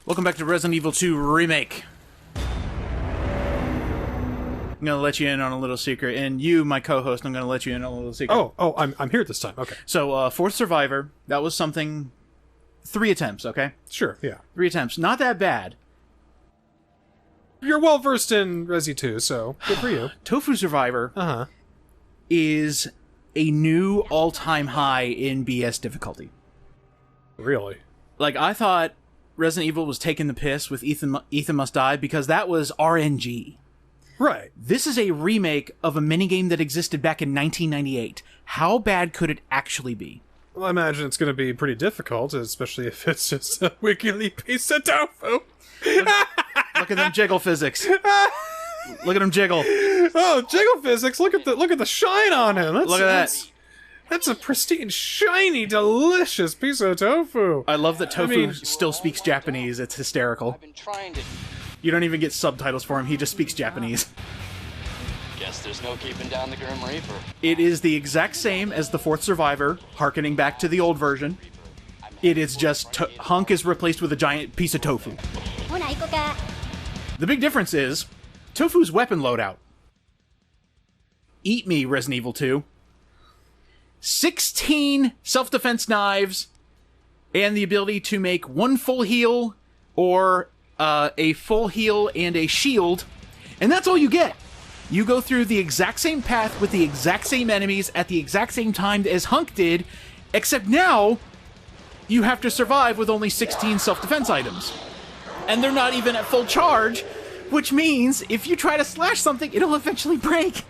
Welcome back to Resident Evil 2 Remake. I'm going to let you in on a little secret, and you, my co-host, I'm going to let you in on a little secret. Oh, I'm here this time. Okay. So, Fourth Survivor, that was something... 3 attempts, okay? Sure, yeah. 3 attempts. Not that bad. You're well-versed in Resi 2, so good for you. Tofu Survivor is a new all-time high in BS difficulty. Really? Like, I thought Resident Evil was taking the piss with Ethan Must Die because that was RNG. Right. This is a remake of a minigame that existed back in 1998. How bad could it actually be? Well, I imagine it's going to be pretty difficult, especially if it's just a wiggly piece of tofu. Look at them jiggle physics. Look at him jiggle. Oh, jiggle physics! Look at the shine on him. Look at that. That's a pristine, shiny, delicious piece of tofu. I love that Tofu still speaks Japanese. It's hysterical. I've been trying to... You don't even get subtitles for him. He just speaks Japanese. Guess there's no keeping down the Grim Reaper. It is the exact same as the Fourth Survivor, harkening back to the old version. It is just Hunk is replaced with a giant piece of tofu. The big difference is Tofu's weapon loadout. Eat me, Resident Evil 2. 16 self-defense knives and the ability to make 1 full heal or a full heal and a shield, and that's all you get. You go through the exact same path with the exact same enemies at the exact same time as Hunk did, except now you have to survive with only 16 self-defense items. And they're not even at full charge, which means if you try to slash something, it'll eventually break.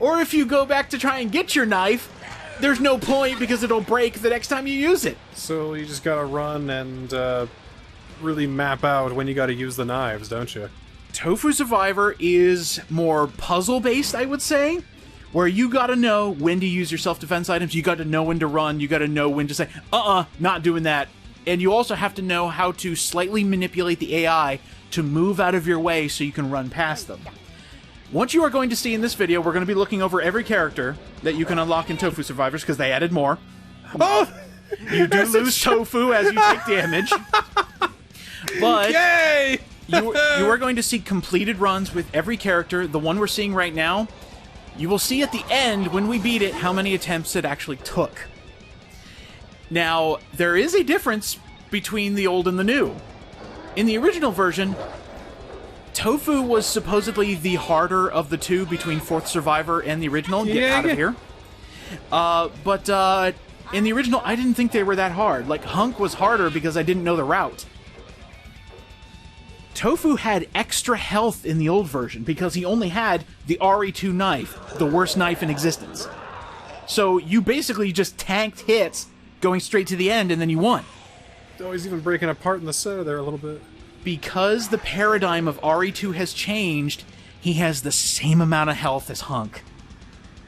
Or if you go back to try and get your knife, there's no point because it'll break the next time you use it. So you just gotta run and really map out when you gotta use the knives, don't you? Tofu Survivor is more puzzle-based, I would say, where you gotta know when to use your self-defense items, you gotta know when to run, you gotta know when to say, not doing that. And you also have to know how to slightly manipulate the AI to move out of your way so you can run past them. What you are going to see in this video, we're going to be looking over every character that you can unlock in Tofu Survivors, because they added more. Oh! You do lose Tofu as you take damage. But Yay! you are going to see completed runs with every character. The one we're seeing right now, you will see at the end, when we beat it, how many attempts it actually took. Now, there is a difference between the old and the new. In the original version, Tofu was supposedly the harder of the two between Fourth Survivor and the original. Get out of here. But in the original, I didn't think they were that hard. Like, Hunk was harder because I didn't know the route. Tofu had extra health in the old version because he only had the RE2 knife, the worst knife in existence. So you basically just tanked hits going straight to the end, and then you won. Oh, he's even breaking apart in the center there a little bit. Because the paradigm of RE2 has changed, he has the same amount of health as Hunk.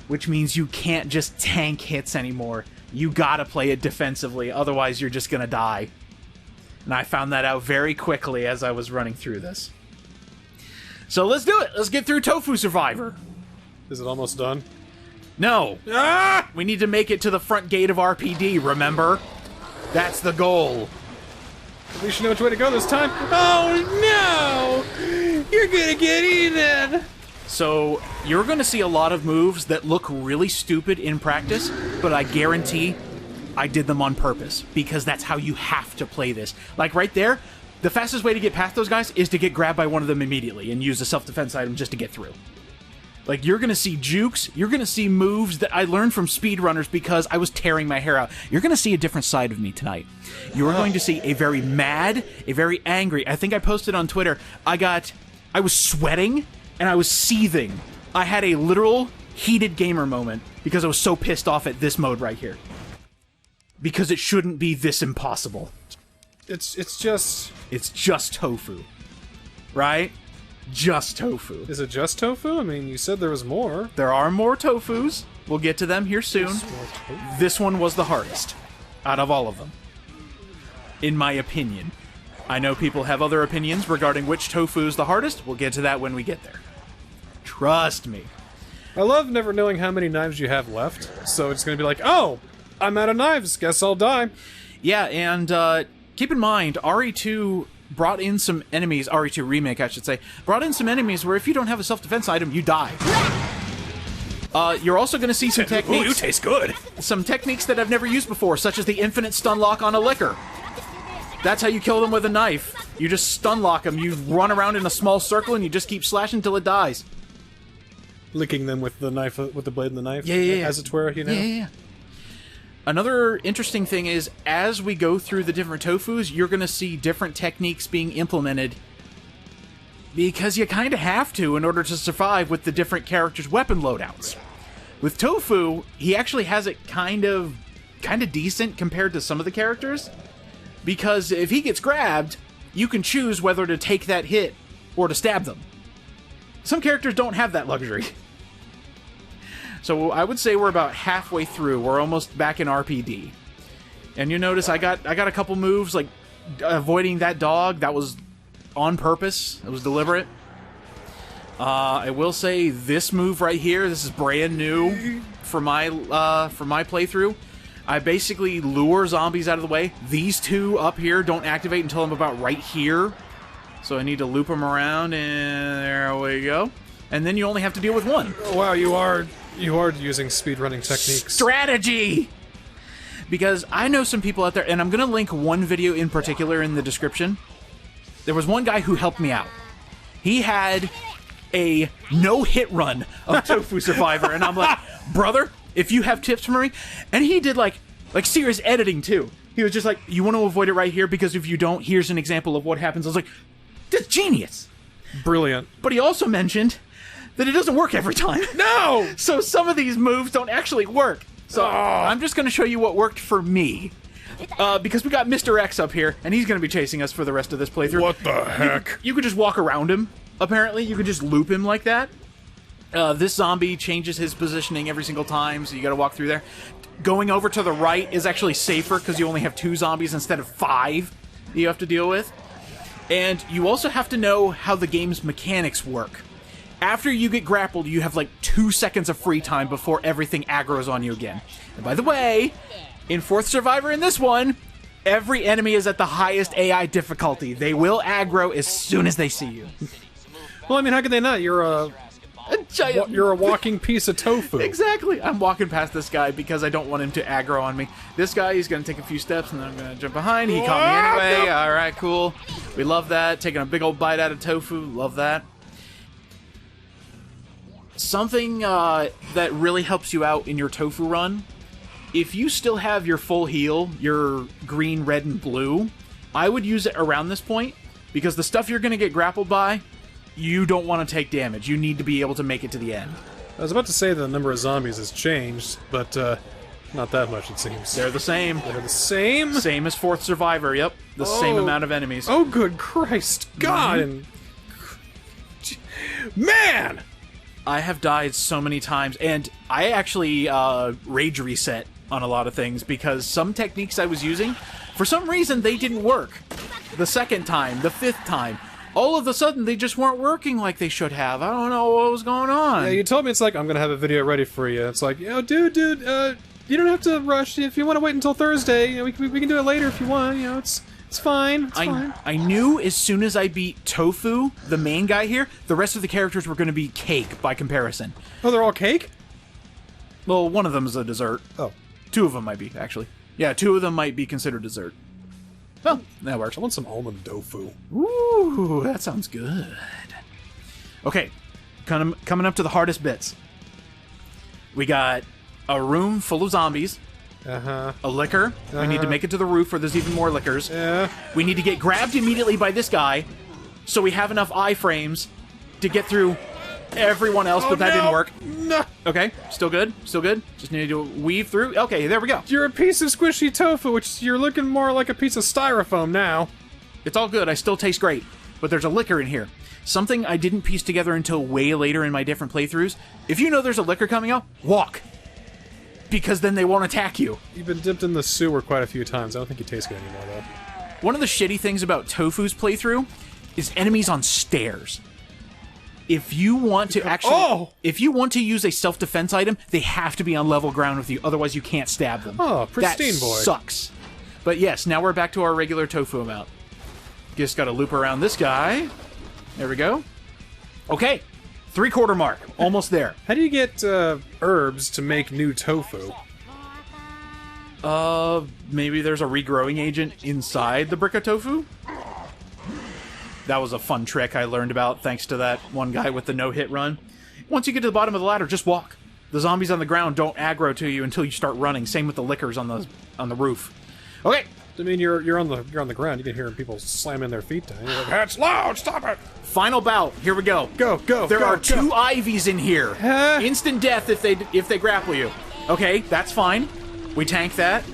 Which means you can't just tank hits anymore. You gotta play it defensively, otherwise you're just gonna die. And I found that out very quickly as I was running through this. So let's do it! Let's get through Tofu Survivor! Is it almost done? No! Ah! We need to make it to the front gate of RPD, remember? That's the goal. At least you know which way to go this time. Oh no! You're gonna get eaten! So, you're gonna see a lot of moves that look really stupid in practice, but I guarantee I did them on purpose, because that's how you have to play this. Like right there, the fastest way to get past those guys is to get grabbed by one of them immediately and use a self-defense item just to get through. Like, you're gonna see jukes, you're gonna see moves that I learned from speedrunners because I was tearing my hair out. You're gonna see a different side of me tonight. You're going to see a very mad, a very angry, I think I posted on Twitter, I was sweating and I was seething. I had a literal heated gamer moment because I was so pissed off at this mode right here. Because it shouldn't be this impossible. It's just Tofu. Right? Just Tofu. Is it just tofu? I mean, you said there was more. There are more Tofus. We'll get to them here soon. This one was the hardest out of all of them. In my opinion. I know people have other opinions regarding which Tofu is the hardest. We'll get to that when we get there. Trust me. I love never knowing how many knives you have left. So it's gonna be like, oh, I'm out of knives. Guess I'll die. Yeah, and keep in mind, RE2 brought in some enemies, RE2 Remake, I should say, brought in some enemies where if you don't have a self-defense item, you die. You're also going to see some techniques. Ooh, you taste good. Some techniques that I've never used before, such as the infinite stun lock on a liquor. That's how you kill them with a knife. You just stun lock them. You run around in a small circle and you just keep slashing until it dies. Licking them with the knife, with the blade and the knife. Yeah. As it were, you know. Yeah. Another interesting thing is, as we go through the different tofus, you're going to see different techniques being implemented because you kind of have to in order to survive with the different characters' weapon loadouts. With Tofu, he actually has it kind of decent compared to some of the characters, because if he gets grabbed, you can choose whether to take that hit or to stab them. Some characters don't have that luxury. So I would say we're about halfway through. We're almost back in RPD. And you notice I got a couple moves, like avoiding that dog. That was on purpose. It was deliberate. I will say this move right here, this is brand new for my playthrough. I basically lure zombies out of the way. These two up here don't activate until I'm about right here. So I need to loop them around, and there we go. And then you only have to deal with one. Oh, wow, you are using speedrunning techniques. Strategy! Because I know some people out there, and I'm going to link one video in particular in the description. There was one guy who helped me out. He had a no-hit run of Tofu Survivor, and I'm like, brother, if you have tips for me, and he did like serious editing too. He was just like, you want to avoid it right here because if you don't, here's an example of what happens. I was like, that's genius. Brilliant. But he also mentioned that it doesn't work every time. No! So some of these moves don't actually work. So I'm just going to show you what worked for me. Because we got Mr.X up here, and he's going to be chasing us for the rest of this playthrough. What the heck? You could just walk around him, apparently. You could just loop him like that. This zombie changes his positioning every single time, so you gotta walk through there. Going over to the right is actually safer, because you only have 2 zombies instead of 5 that you have to deal with. And you also have to know how the game's mechanics work. After you get grappled, you have like 2 seconds of free time before everything aggroes on you again. And by the way, in 4th Survivor in this one, every enemy is at the highest AI difficulty. They will aggro as soon as they see you. Well, I mean, how could they not? You're a walking piece of tofu. Exactly. I'm walking past this guy because I don't want him to aggro on me. This guy, he's going to take a few steps, and then I'm going to jump behind. He caught me anyway. All right, cool. We love that. Taking a big old bite out of tofu. Love that. Something that really helps you out in your tofu run, if you still have your full heal, your green, red, and blue, I would use it around this point, because the stuff you're going to get grappled by, you don't want to take damage. You need to be able to make it to the end. I was about to say the number of zombies has changed, but not that much, it seems. They're the same. They're the same? Same as 4th Survivor, yep. The same amount of enemies. Oh, good Christ. God! And man! I have died so many times, and I actually rage reset on a lot of things, because some techniques I was using, for some reason, they didn't work. The 2nd time, the 5th time. All of a sudden, they just weren't working like they should have. I don't know what was going on. Yeah, you told me it's like, I'm gonna have a video ready for you. It's like, yo, dude, you don't have to rush. If you want to wait until Thursday, you know, we can do it later if you want. You know, it's fine. It's fine. I knew as soon as I beat Tofu, the main guy here, the rest of the characters were going to be cake by comparison. Oh, they're all cake? Well, one of them is a dessert. Oh. 2 of them might be, actually. Yeah, 2 of them might be considered dessert. Well, that works. I want some almond tofu. Ooh, that sounds good. Okay, coming up to the hardest bits. We got a room full of zombies. Uh-huh. A liquor. We need to make it to the roof where there's even more liquors. Yeah. We need to get grabbed immediately by this guy, so we have enough iframes to get through everyone else, but that didn't work. No. Okay, still good, still good. Just need to weave through. Okay, there we go. You're a piece of squishy tofu, which you're looking more like a piece of styrofoam now. It's all good, I still taste great, but there's a liquor in here. Something I didn't piece together until way later in my different playthroughs. If you know there's a liquor coming up, walk. Because then they won't attack you. You've been dipped in the sewer quite a few times. I don't think you taste good anymore, though. One of the shitty things about Tofu's playthrough is enemies on stairs. If you want to actually, if you want to use a self-defense item, they have to be on level ground with you. Otherwise, you can't stab them. Oh, pristine that boy. Sucks. But yes, now we're back to our regular tofu amount. Just gotta loop around this guy. There we go. Okay. 3/4 mark. Almost there. How do you get herbs to make new tofu? Maybe there's a regrowing agent inside the brick of tofu? That was a fun trick I learned about thanks to that one guy with the no-hit run. Once you get to the bottom of the ladder, just walk. The zombies on the ground don't aggro to you until you start running. Same with the lickers on the roof. Okay. I mean, you're on the ground. You can hear people slamming their feet down. You're like, that's loud. Stop it. Final bout. Here we go. Go. There are 2 Ivies in here. Huh? Instant death if they grapple you. Okay, that's fine. We tank that.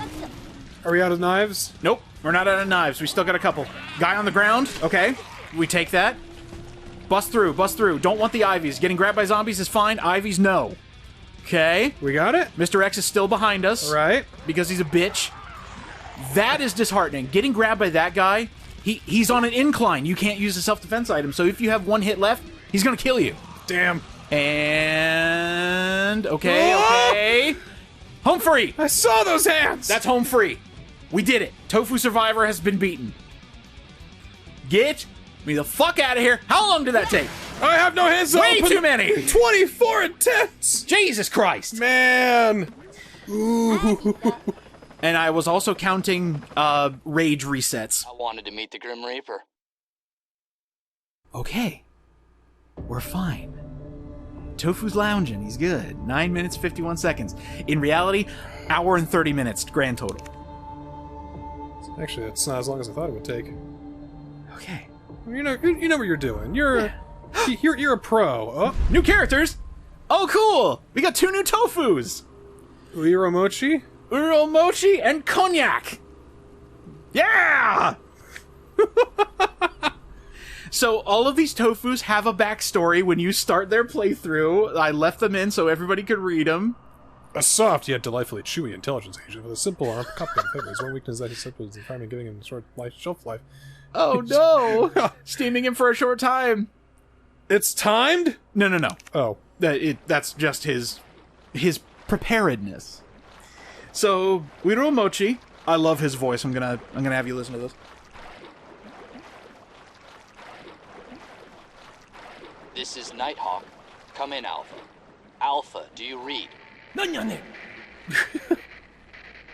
Are we out of knives? Nope, we're not out of knives. We still got a couple. Guy on the ground. Okay, we take that. Bust through. Don't want the Ivies. Getting grabbed by zombies is fine. Ivies, no. Okay. We got it? Mr. X is still behind us. Right. Because he's a bitch. That is disheartening. Getting grabbed by that guy, he's on an incline. You can't use a self-defense item, so if you have 1 hit left, he's gonna kill you. Damn. And... Okay. Home free! I saw those hands! That's home free. We did it. Tofu Survivor has been beaten. Get me the fuck out of here. How long did that take? I have no hands up. Way too many. 24 attempts! Jesus Christ. Man! Ooh. And I was also counting rage resets. I wanted to meet the Grim Reaper. Okay. We're fine. Tofu's lounging. He's good. 9 minutes, 51 seconds. In reality, hour and 30 minutes grand total. Actually, it's not as long as I thought it would take. Okay. You know what you're doing. You're a pro. Oh, New characters. Oh, cool. We got 2 new Tofus. Uiro-Mochi? Uiro-Mochi and Konjac. Yeah! So all of these Tofus have a backstory when you start their playthrough. I left them in so everybody could read them. A soft yet delightfully chewy intelligence agent with a simple arm, copy and favors. One weakness that he simply is defining, giving him short shelf life. Oh no! Steaming him for a short time. It's timed? No. Oh. That's just his preparedness. So Uiro-Mochi, I love his voice. I'm gonna have you listen to this. This is Nighthawk. Come in, Alpha. Alpha, do you read?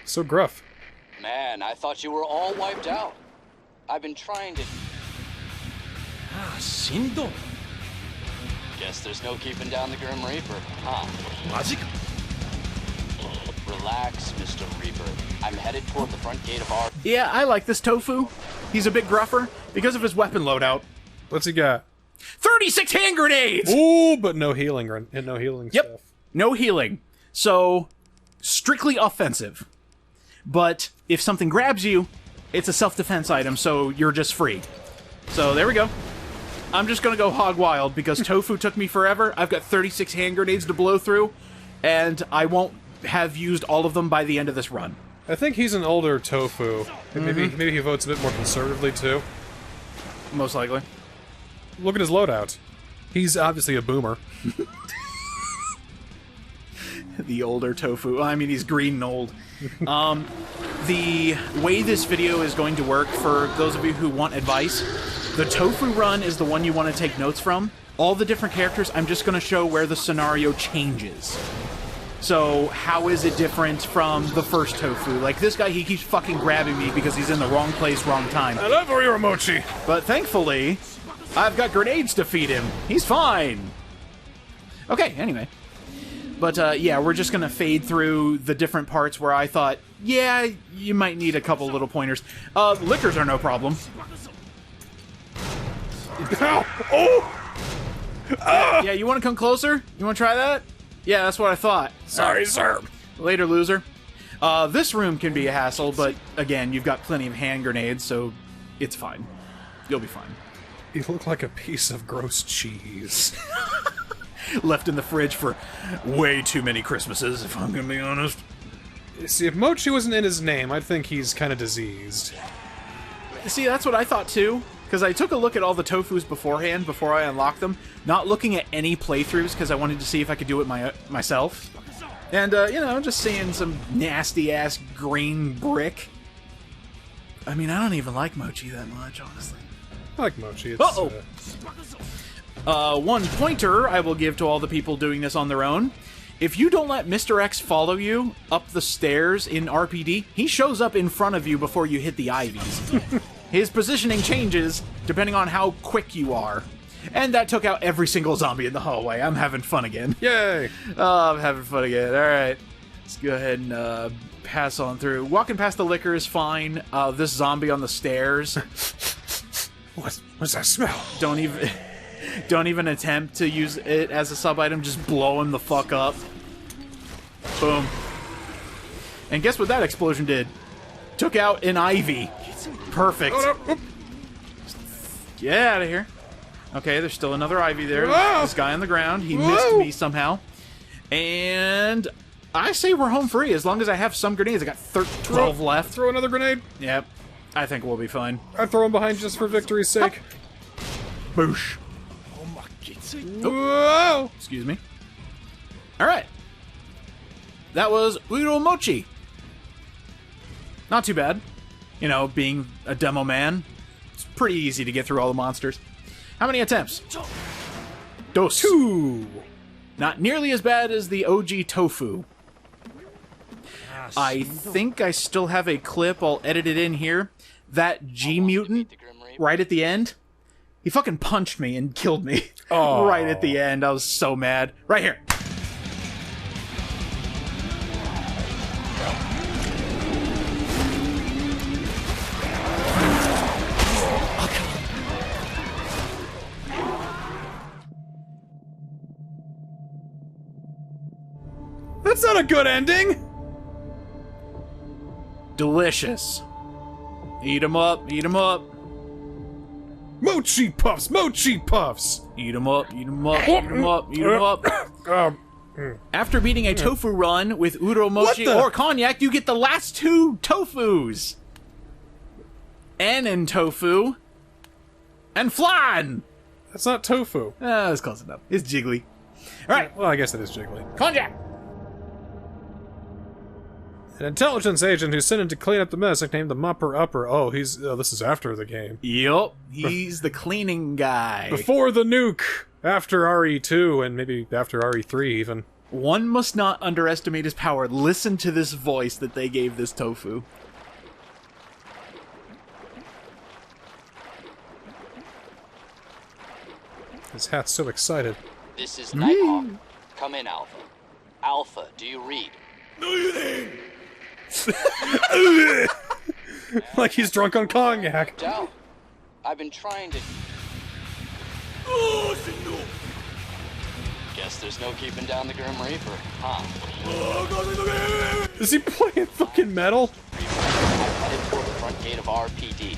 So gruff. Man, I thought you were all wiped out. I've been trying to... Guess there's no keeping down the Grim Reaper, huh? Relax, Mr. Reaper. I'm headed toward the front gate of our... Yeah, I like this Tofu. He's a bit gruffer because of his weapon loadout. What's he got? 36 hand grenades! Ooh, but no healing and no healing stuff. No healing. So, strictly offensive. But if something grabs you, it's a self-defense item, so you're just free. So, there we go. I'm just gonna go hog wild because Tofu took me forever. I've got 36 hand grenades to blow through, and I won't have used all of them by the end of this run. I think he's an older Tofu. And maybe he votes a bit more conservatively, too. Most likely. Look at his loadout. He's obviously a boomer. The older Tofu. I mean, he's green and old. The way this video is going to work, for those of you who want advice, the Tofu run is the one you want to take notes from. All the different characters, I'm just going to show where the scenario changes. So, how is it different from the first Tofu? Like, this guy, he keeps fucking grabbing me because he's in the wrong place, wrong time. I love Uiro-Mochi! But thankfully, I've got grenades to feed him. He's fine. Okay, anyway. But, yeah, we're just gonna fade through the different parts where I thought, yeah, you might need a couple little pointers. Lickers are no problem. Oh! Yeah, you want to come closer? You want to try that? Yeah, that's what I thought. Sorry, sir. Later, loser. This room can be a hassle, but again, you've got plenty of hand grenades, so it's fine. You'll be fine. You look like a piece of gross cheese. Left in the fridge for way too many Christmases, if I'm gonna be honest. See, if Mochi wasn't in his name, I'd think he's kind of diseased. See, that's what I thought too. Because I took a look at all the Tofus beforehand, before I unlocked them, not looking at any playthroughs, because I wanted to see if I could do it myself. And, you know, just seeing some nasty-ass green brick. I mean, I don't even like Mochi that much, honestly. I like Mochi. It's, Uh-oh. One pointer I will give to all the people doing this on their own. If you don't let Mr. X follow you up the stairs in RPD, he shows up in front of you before you hit the ivies. His positioning changes depending on how quick you are. And that took out every single zombie in the hallway. I'm having fun again. Yay! Oh, I'm having fun again. Alright. Let's go ahead and pass on through. Walking past the liquor is fine. This zombie on the stairs. What's that smell? Don't even attempt to use it as a sub-item. Just blow him the fuck up. Boom. And guess what that explosion did? Took out an ivy. Perfect. Oh, no. Get out of here. Okay, there's still another ivy there. Whoa. This guy on the ground. He missed me somehow. And I say we're home free as long as I have some grenades. I got 12 left. Throw another grenade. Yep. I think we'll be fine. I throw him behind just for victory's sake. Boosh. Whoa! Excuse me. Alright. That was Uiro-Mochi. Not too bad. You know, being a demo man, it's pretty easy to get through all the monsters. How many attempts? Dos. 2. Not nearly as bad as the OG Tofu. I think I still have a clip. I'll edit it in here. That G-Mutant, right at the end, he fucking punched me and killed me. Oh. Right at the end. I was so mad. Right here. That's not a good ending! Delicious. Eat 'em up, eat 'em up. Mochi puffs! Mochi puffs! Eat 'em up, eat 'em up, eat 'em up, eat 'em up. After beating a tofu run with Uiro-Mochi or Konjac, you get the last 2 tofus. Annin Tofu and Flan. That's not tofu. That's close enough. It's jiggly. Alright, Well, I guess it is jiggly. Konjac. An intelligence agent who's sent in to clean up the mess, nicknamed the Mopper Upper. Oh, this is after the game. Yup, he's the cleaning guy. Before the nuke! After RE2, and maybe after RE3 even. One must not underestimate his power. Listen to this voice that they gave this tofu. His hat's so excited. This is Nighthawk. Come in, Alpha. Alpha, do you read? Like he's drunk on cognac. Down. I've been trying to... Guess there's no keeping down the Grim Reaper, huh? Is he playing fucking metal? I'm headed toward the front gate of RPD.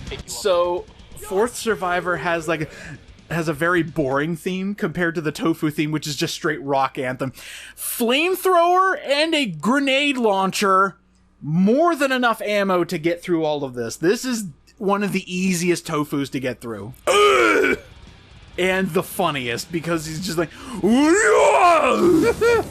Pick you up. So, Fourth Survivor has a very boring theme compared to the Tofu theme, which is just straight rock anthem. Flamethrower and a grenade launcher. More than enough ammo to get through all of this. This is one of the easiest Tofus to get through. And the funniest, because he's just like...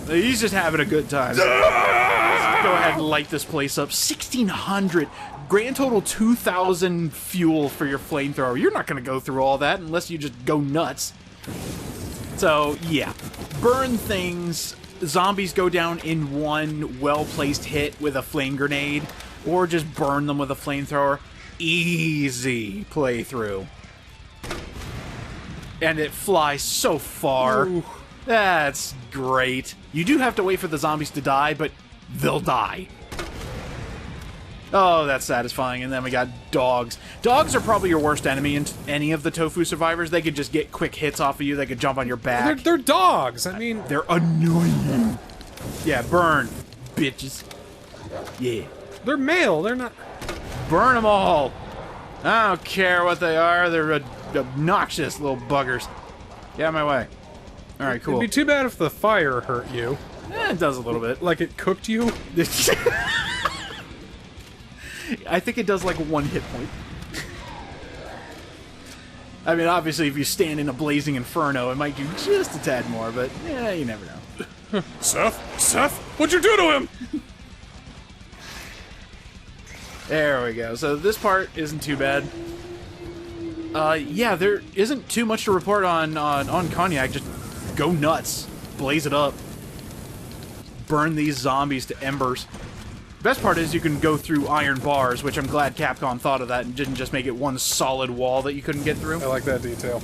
he's just having a good time. Let's go ahead and light this place up. 1,600. Grand total 2,000 fuel for your flamethrower. You're not going to go through all that unless you just go nuts. So, yeah. Burn things. Zombies go down in one well-placed hit with a flame grenade. Or just burn them with a flamethrower. Easy playthrough. And it flies so far. Ooh. That's great. You do have to wait for the zombies to die, but they'll die. Oh, that's satisfying. And then we got dogs. Dogs are probably your worst enemy in any of the Tofu survivors. They could just get quick hits off of you. They could jump on your back. They're dogs. I mean, They're annoying. Yeah, burn, bitches. Yeah. they're male. They're not. Burn them all. I don't care what they are. They're obnoxious little buggers. Get out of my way. All right, cool. It'd be too bad if the fire hurt you. It does a little bit. Like it cooked you. I think it does like 1 hit point. I mean, obviously, if you stand in a blazing inferno, it might do just a tad more, but yeah, you never know. Seth, what'd you do to him? There we go. So this part isn't too bad. Yeah, there isn't too much to report on Konjac. Just go nuts. Blaze it up. Burn these zombies to embers. Best part is you can go through iron bars, which I'm glad Capcom thought of that and didn't just make it one solid wall that you couldn't get through. I like that detail.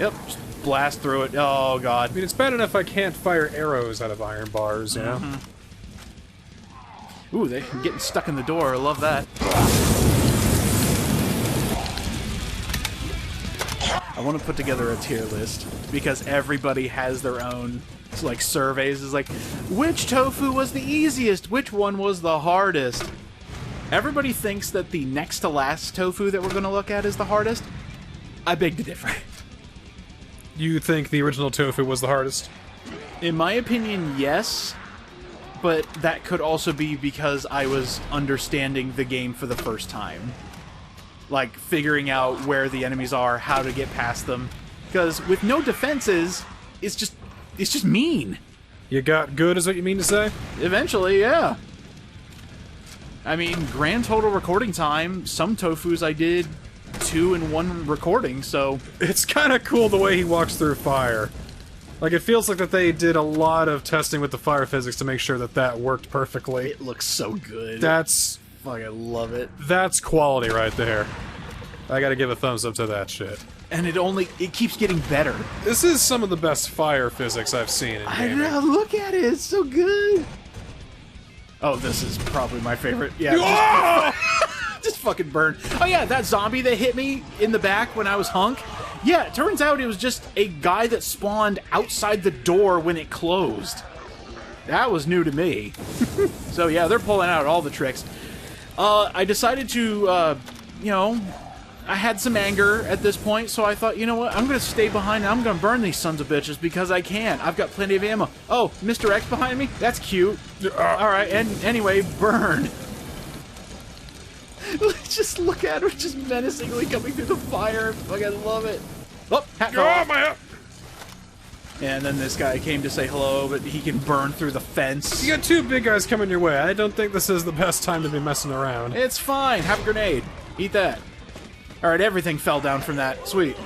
Yep, just blast through it. Oh, God. I mean, it's bad enough I can't fire arrows out of iron bars, you know? Ooh, they're getting stuck in the door. I love that. I want to put together a tier list because everybody has their own, like, surveys. It's like, which tofu was the easiest? Which one was the hardest? Everybody thinks that the next to last tofu that we're going to look at is the hardest. I beg to differ. You think the original tofu was the hardest? In my opinion, yes. But that could also be because I was understanding the game for the first time. Like, figuring out where the enemies are, how to get past them. Because with no defenses, it's just mean. You got good, is what you mean to say? Eventually, yeah. I mean, grand total recording time, some tofus I did 2 in 1 recording, so... It's kind of cool the way he walks through fire. Like, it feels like that they did a lot of testing with the fire physics to make sure that that worked perfectly. It looks so good. That's... Fuck, I love it. That's quality right there. I gotta give a thumbs up to that shit. And it keeps getting better. This is some of the best fire physics I've seen in gaming. I know, look at it, it's so good. Oh, this is probably my favorite. Yeah, just fucking burn. Oh yeah, that zombie that hit me in the back when I was hunk. Yeah, it turns out it was just a guy that spawned outside the door when it closed. That was new to me. So yeah, they're pulling out all the tricks. I decided to, you know, I had some anger at this point, so I thought, you know what, I'm gonna stay behind and I'm gonna burn these sons of bitches because I can. I've got plenty of ammo. Oh, Mr.X behind me? That's cute. Alright, and anyway, burn. Just look at her, just menacingly coming through the fire. Like, I love it. Oh, hat fell off. my hat! And then this guy came to say hello, but he can burn through the fence. You got 2 big guys coming your way. I don't think this is the best time to be messing around. It's fine. Have a grenade. Eat that. Alright, everything fell down from that. Sweet.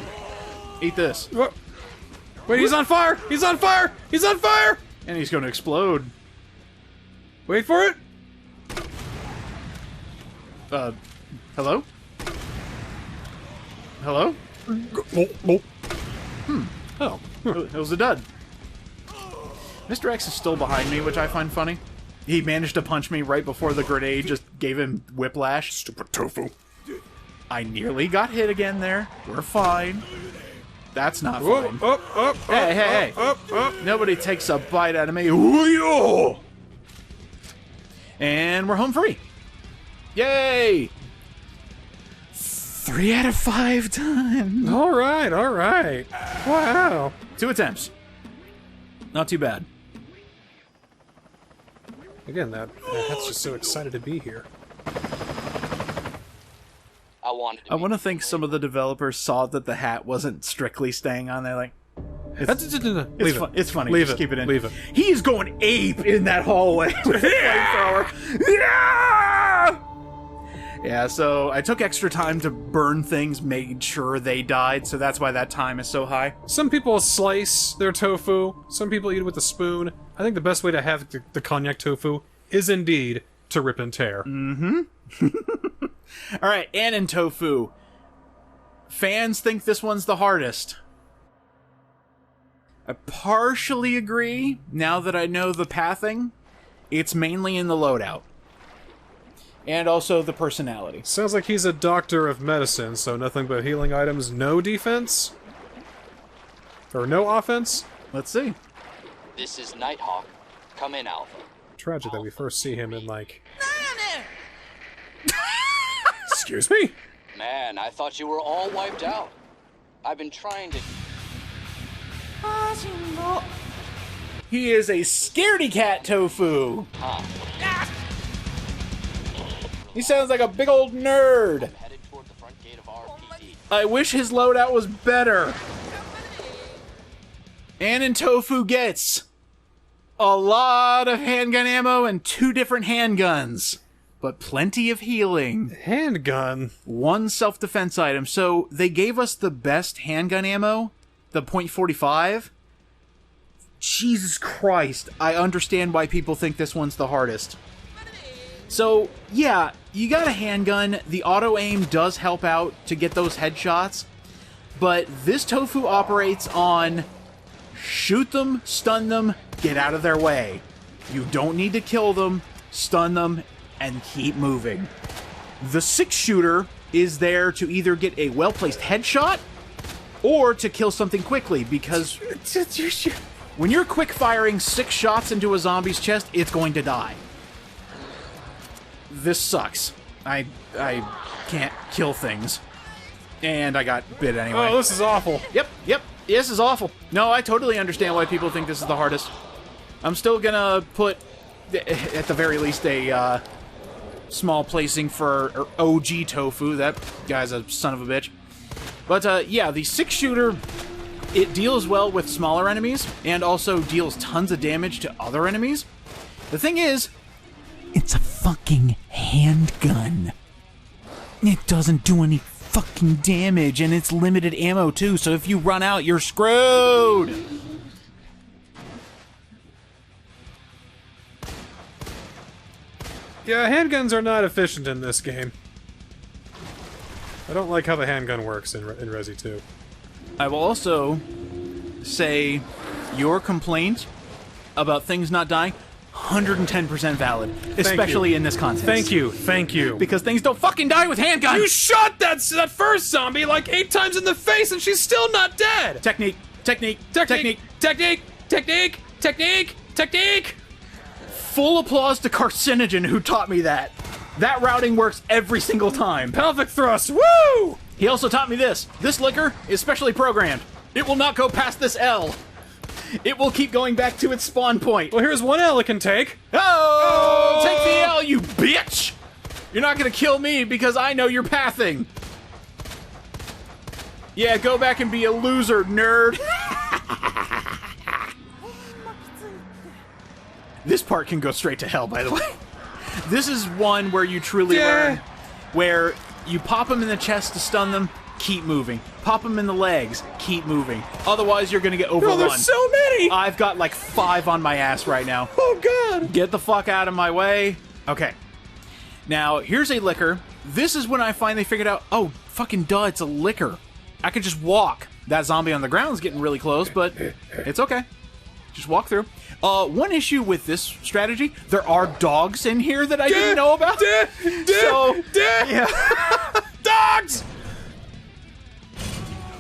Eat this. What? Wait, he's on fire! He's on fire! He's on fire! And he's going to explode. Wait for it! Hello? Hello? Oh, it was a dud. Mr.X is still behind me, which I find funny. He managed to punch me right before the grenade just gave him whiplash. Stupid tofu. I nearly got hit again there. We're fine. That's not fine. Hey. Nobody takes a bite out of me. Ooh-yo! And we're home free. Yay! 3 out of 5 done. Alright. Wow. 2 attempts. Not too bad. Again, that hat's just so excited to be here. I want to think some of the developers saw that the hat wasn't strictly staying on there, like... It's funny. Leave Just keep it in. Leave it. He's going ape in that hallway with the flamethrower. Yeah! Yeah, so I took extra time to burn things, made sure they died, so that's why that time is so high. Some people slice their tofu, some people eat it with a spoon. I think the best way to have the Konjac tofu is indeed to rip and tear. Mm-hmm. Alright, Annin Tofu. Fans think this one's the hardest. I partially agree, now that I know the pathing. It's mainly in the loadout. And also the personality. Sounds like he's a doctor of medicine, so nothing but healing items, no defense? Or no offense? Let's see. This is Nighthawk. Come in, Alpha. Tragic that we first see him in, like... Excuse me? Man, I thought you were all wiped out. I've been trying to... He is a scaredy cat tofu. Huh. He sounds like a big old nerd. I'm headed toward the front gate of RPD. I wish his loadout was better. Annin Tofu gets a lot of handgun ammo and 2 different handguns. but plenty of healing. Handgun. 1 self-defense item. So they gave us the best handgun ammo, the .45. Jesus Christ, I understand why people think this one's the hardest. So, yeah, you got a handgun. The auto-aim does help out to get those headshots. But this Tofu operates on shoot them, stun them, get out of their way. You don't need to kill them, stun them, and keep moving. The 6-shooter is there to either get a well-placed headshot or to kill something quickly, because when you're quick-firing 6 shots into a zombie's chest, it's going to die. This sucks. I can't kill things. And I got bit anyway. Oh, this is awful. Yep. This is awful. No, I totally understand why people think this is the hardest. I'm still gonna put, at the very least, a small placing for OG Tofu. That guy's a son of a bitch. But, yeah, the 6-shooter, it deals well with smaller enemies, and also deals tons of damage to other enemies. The thing is, it's a fucking handgun. It doesn't do any fucking damage, and it's limited ammo too, so if you run out, you're screwed! Yeah, handguns are not efficient in this game. I don't like how the handgun works in Resi 2. I will also say your complaint about things not dying, 110% valid, especially in this context. Thank you. Because things don't fucking die with handguns! You shot that first zombie like 8 times in the face and she's still not dead! Technique. Full applause to Carcinogen, who taught me that. That routing works every single time. Pelvic thrust, woo! He also taught me this. This liquor is specially programmed. It will not go past this L. It will keep going back to its spawn point. Well, here's 1 L it can take. Oh! Take the L, you bitch! You're not gonna kill me because I know you're pathing. Yeah, go back and be a loser, nerd. This part can go straight to hell, by the way. This is one where you truly learn, where you pop them in the chest to stun them, keep moving. Pop them in the legs, keep moving. Otherwise, you're gonna get overrun. No, there's so many! I've got like 5 on my ass right now. Oh, God! Get the fuck out of my way. Okay. Now, here's a liquor. This is when I finally figured out, oh, fucking duh, it's a liquor. I could just walk. That zombie on the ground is getting really close, but it's okay. Just walk through. One issue with this strategy, there are dogs in here that I didn't know about. Yeah. Dogs!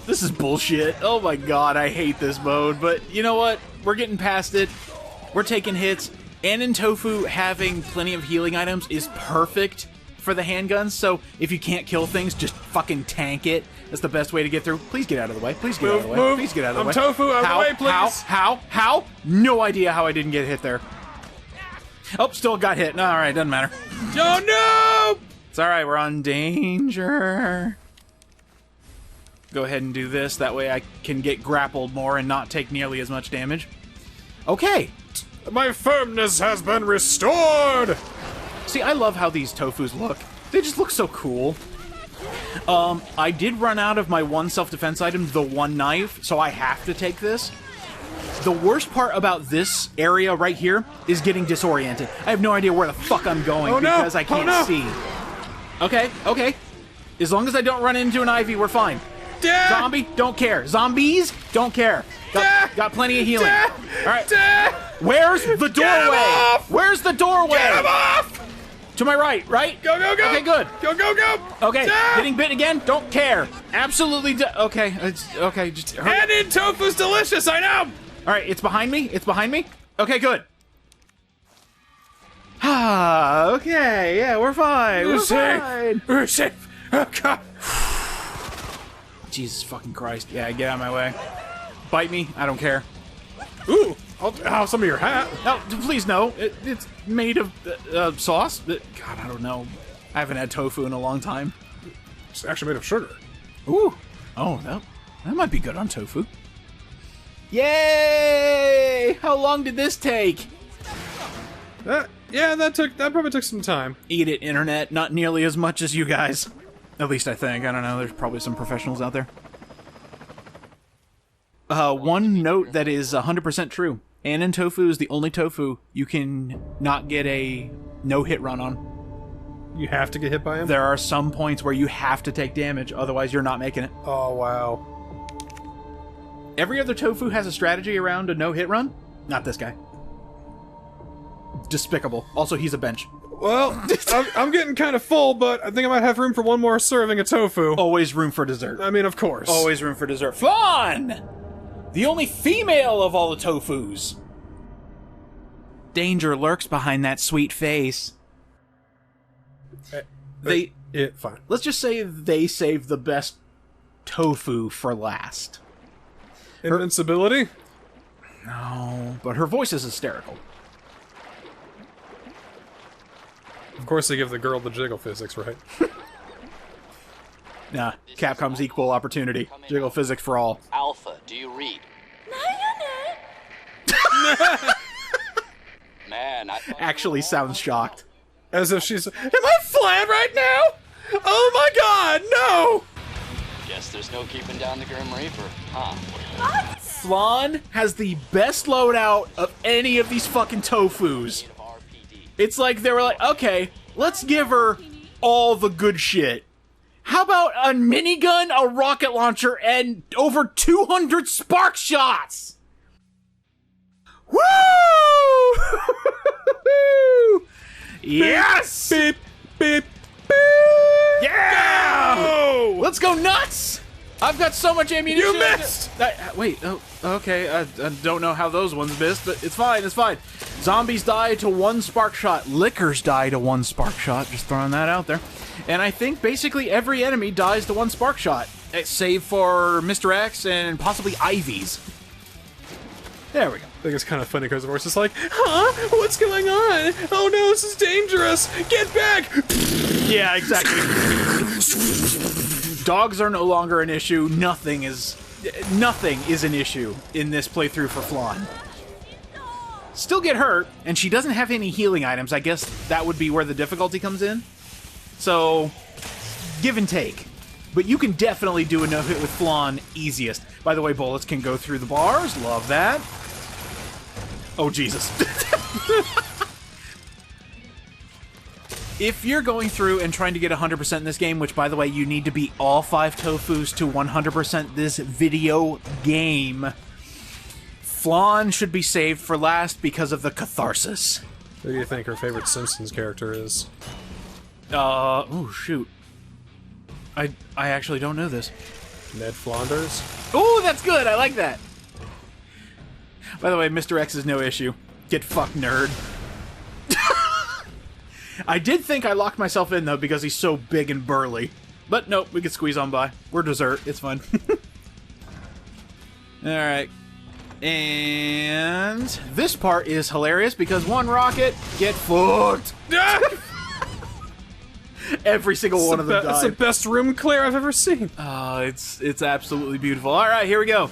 This is bullshit. Oh my god, I hate this mode, but you know what? We're getting past it. We're taking hits. Annin Tofu having plenty of healing items is perfect for the handguns, so if you can't kill things, just fucking tank it. That's the best way to get through. Please get out of the way. Please get out of the way. Move. Please get out of the way. Tofu, out of the way, please. How? No idea how I didn't get hit there. Oh, still got hit. Alright, doesn't matter. Oh, no! It's alright, we're on danger. Go ahead and do this. That way I can get grappled more and not take nearly as much damage. Okay. My firmness has been restored! See, I love how these Tofus look. They just look so cool. I did run out of my 1 self-defense item, the 1 knife, so I have to take this. The worst part about this area right here is getting disoriented. I have no idea where the fuck I'm going because I can't see. Okay. As long as I don't run into an Ivy, we're fine. Zombie, don't care. Zombies, don't care. Got plenty of healing. Alright. Where's the doorway? Where's the doorway? Get him off! To my right? Go! Okay, good. Go! Okay, getting bit again? Don't care. Absolutely okay. Okay, just hurry. Annin Tofu's delicious, I know! Alright, it's behind me. Okay, good. Ah, okay, yeah, we're fine. We're safe. Oh, God. Jesus fucking Christ. Yeah, get out of my way. Bite me, I don't care. Ooh, I'll have some of your hat. No, please no. It's made of sauce. God, I don't know. I haven't had tofu in a long time. It's actually made of sugar. Ooh. Oh, that might be good on tofu. Yay! How long did this take? Yeah, that probably took some time. Eat it, internet. Not nearly as much as you guys. At least I think. I don't know. There's probably some professionals out there. One note that is 100% true. Annin Tofu is the only tofu you can not get a no-hit run on. You have to get hit by him? There are some points where you have to take damage, otherwise you're not making it. Oh, wow. Every other tofu has a strategy around a no-hit run. Not this guy. Despicable. Also, he's a bench. Well, I'm getting kind of full, but I think I might have room for one more serving of tofu. Always room for dessert. I mean, of course. Always room for dessert. Flan! The only female of all the tofus. Danger lurks behind that sweet face. Fine. Let's just say they saved the best tofu for last. Invincibility? No, but her voice is hysterical. Of course they give the girl the jiggle physics, right? Nah, Capcom's equal opportunity. Jiggle physics for all. Alpha, do you read? Man, I Actually sounds shocked. As if she's... Am I Flan right now? Oh my god, no! guess there's no keeping down the Grim Reaper, huh? Flan has the best loadout of any of these fucking tofus. It's like they were like, okay, let's give her all the good shit. How about a minigun, a rocket launcher, and over 200 spark shots? Woo! Yes! Beep, beep, beep! Yeah! Go! Let's go nuts! I've got so much ammunition. You missed! Wait, oh, okay. I don't know how those ones missed, but it's fine, it's fine. Zombies die to 1 spark shot. Lickers die to 1 spark shot. Just throwing that out there. And I think basically every enemy dies to 1 spark shot, save for Mr.X and possibly Ivy's. There we go. I think it's kind of funny because the voice is like, huh? What's going on? Oh no, this is dangerous! Get back! Yeah, exactly. Dogs are no longer an issue. Nothing is an issue in this playthrough for Flan. Still get hurt, and she doesn't have any healing items. I guess that would be where the difficulty comes in. So, give and take. But you can definitely do a no-hit with Flan easiest. By the way, bullets can go through the bars. Love that. Oh, Jesus. If you're going through and trying to get 100% in this game, which, by the way, you need to beat all 5 tofus to 100% this video game, Flan should be saved for last because of the catharsis. Who do you think her favorite Simpsons character is? Oh, shoot. I actually don't know this. Ned Flanders? Oh, that's good! I like that! By the way, Mr.X is no issue. Get fucked, nerd. I did think I locked myself in, though, because he's so big and burly. But nope, we can squeeze on by. We're dessert. It's fine. Alright. And this part is hilarious because one rocket, get fucked! Every single one of them died. That's the best room clear I've ever seen. It's absolutely beautiful. Alright, here we go.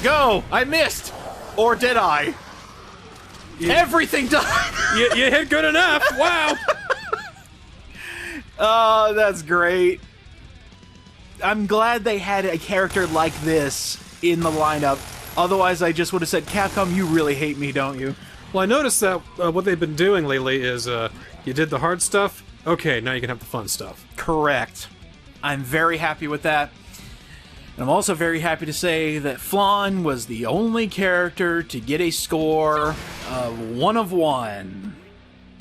Go! I missed! Or did I? Everything died! You hit good enough! Wow! Oh, that's great. I'm glad they had a character like this in the lineup. Otherwise, I just would have said, Capcom, you really hate me, don't you? Well, I noticed that what they've been doing lately is, you did the hard stuff, okay, now you can have the fun stuff. Correct. I'm very happy with that. And I'm also very happy to say that Flan was the only character to get a score of 1 of 1.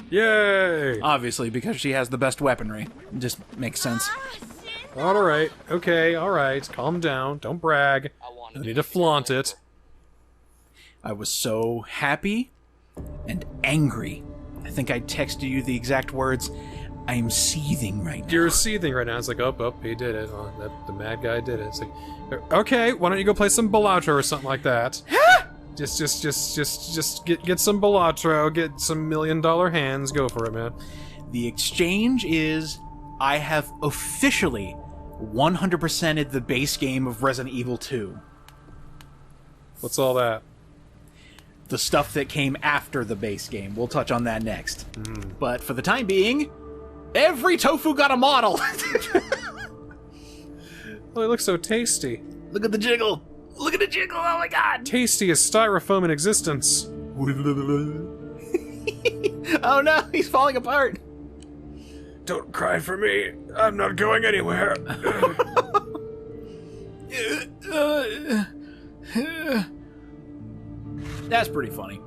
Yay! Obviously, because she has the best weaponry. It just makes sense. Alright, okay, alright, calm down, don't brag. You need to flaunt it. I was so happy and angry. I think I texted you the exact words. I am seething right now. You're seething right now. It's like, oh, he did it. Oh, the mad guy did it. It's like, okay, why don't you go play some Balatro or something like that? just get some Balatro, get some $1 million hands, go for it, man. The exchange is, I have officially 100%ed the base game of Resident Evil 2. What's all that? the stuff that came after the base game. We'll touch on that next. But for the time being, every tofu got a model. Oh, they look so tasty. Look at the jiggle. Look at the jiggle. Oh my god. Tastiest styrofoam in existence. Oh no, he's falling apart. Don't cry for me. I'm not going anywhere. That's pretty funny.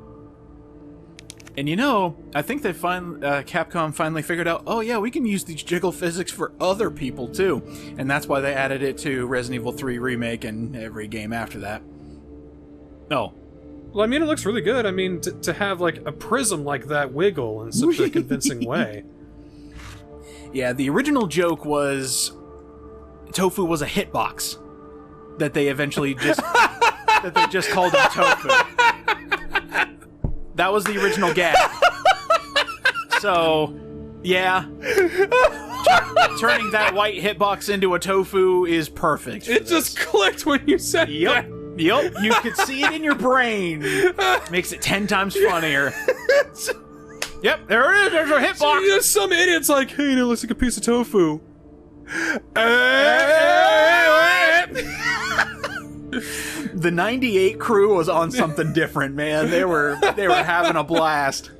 And you know, I think they Capcom finally figured out, oh yeah, we can use these jiggle physics for other people too. And that's why they added it to Resident Evil 3 Remake and every game after that. Oh. Well, I mean, it looks really good. I mean, to have, like, a prism like that wiggle in such a convincing way. Yeah, the original joke was Tofu was a hitbox that they eventually just that they just called him Tofu. That was the original gag. So, yeah, turning that white hitbox into a tofu is perfect. It just clicked when you said that. Yep, you could see it in your brain. Makes it 10 times funnier. Yep, there it is. There's a hitbox. So, you know, some idiot's like, hey, it looks like a piece of tofu. The 98 crew was on something different, man. They were having a blast.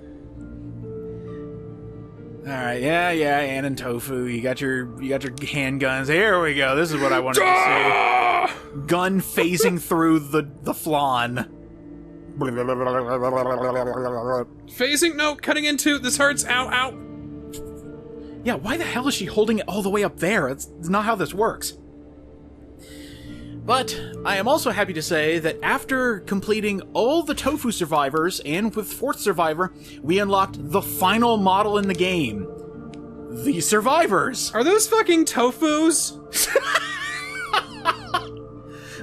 All right, yeah, Annin Tofu. You got your handguns. Here we go. This is what I wanted to see. Gun phasing through the Flan. Phasing? No, cutting into. This hurts. Ow, ow. Yeah, why the hell is she holding it all the way up there? That's not how this works. But I am also happy to say that after completing all the Tofu survivors, and with 4th survivor, we unlocked the final model in the game. The survivors! Are those fucking tofus?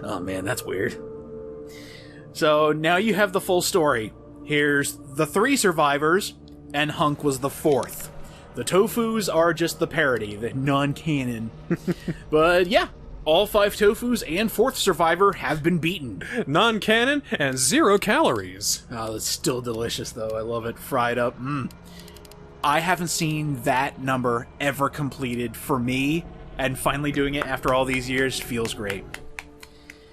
Oh man, that's weird. So now you have the full story. Here's the 3 survivors, and Hunk was the 4th. The Tofus are just the parody, the non-canon. But yeah, all 5 Tofus and 4th survivor have been beaten. Non-canon and 0 calories. Oh, it's still delicious though. I love it. Fried up. I haven't seen that number ever completed for me, and finally doing it after all these years feels great.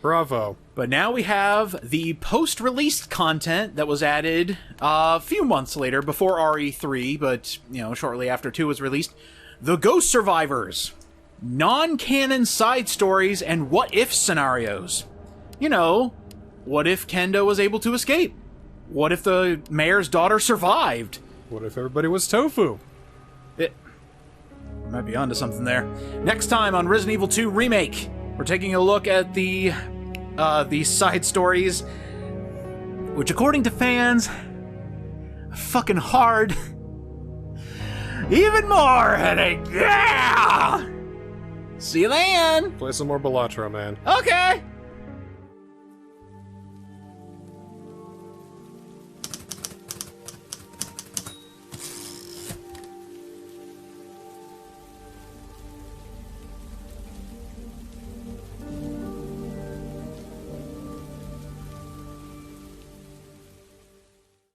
Bravo. But now we have the post-release content that was added a few months later, before RE3, but, you know, shortly after 2 was released. The Ghost Survivors. Non-canon side stories and what-if scenarios. You know, what if Kendo was able to escape? What if the mayor's daughter survived? What if everybody was tofu? It might be onto something there. Next time on Resident Evil 2 Remake, we're taking a look at these side stories, which according to fans, are fucking hard. Even more headache. Yeah! See you then! Play some more Balatro, man. Okay!